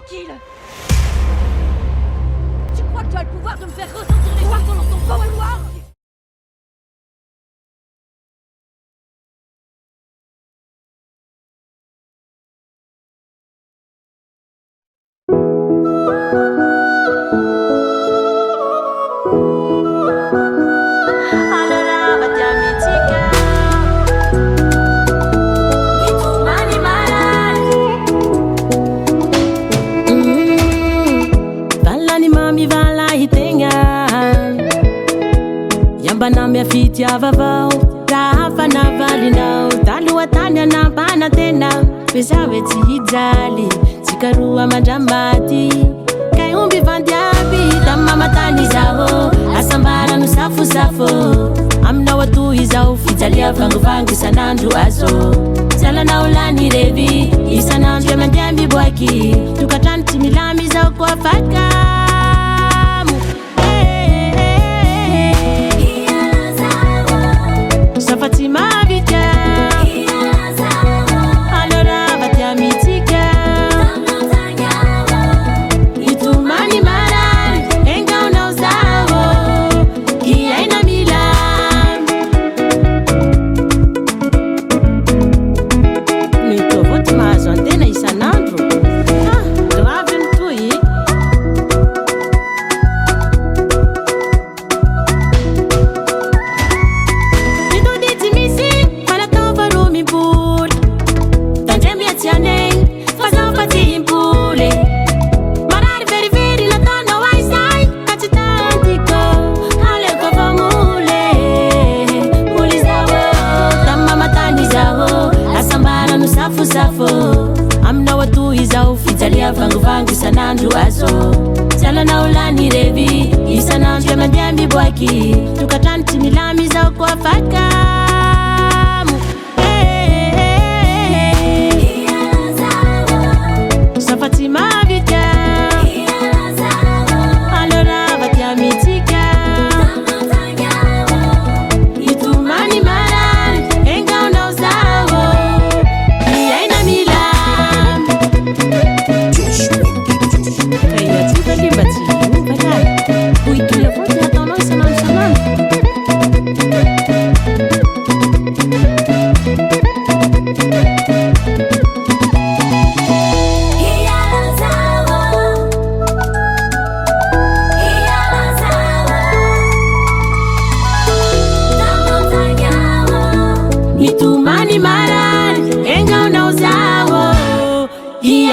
tranquille. Tu crois que tu as le pouvoir de me faire ressentir les poissons dans ton beau vouloir? Banamia fitiava vao raha navalinao taloha tany anambana tena pesave tsy hijaly tsikaroa mandramaty kay omby vandiaby da mamatany zao asambara no safosafo aminao atoy zao fijalia vangivangy isanandro azo salanao lany revy isanandro mandeha miboaky tokatrano tsy milamy zao koa fatka Fatima Vita Allora vatiamo mitica E tu mani maran Enga una usavo Chi è in Milan Mi trovo Tommaso antena isanandro Grave in tui Amna watu izao fijalia vangu isanandro azo salanao lany revy isanandro mandeha miboaky tokatrano tsy milamy zao koa fatka Fatima Vita Allora vatiamo mitica E tu mani maran Enga una usavo Ni tu mani maran, enga una usavo, y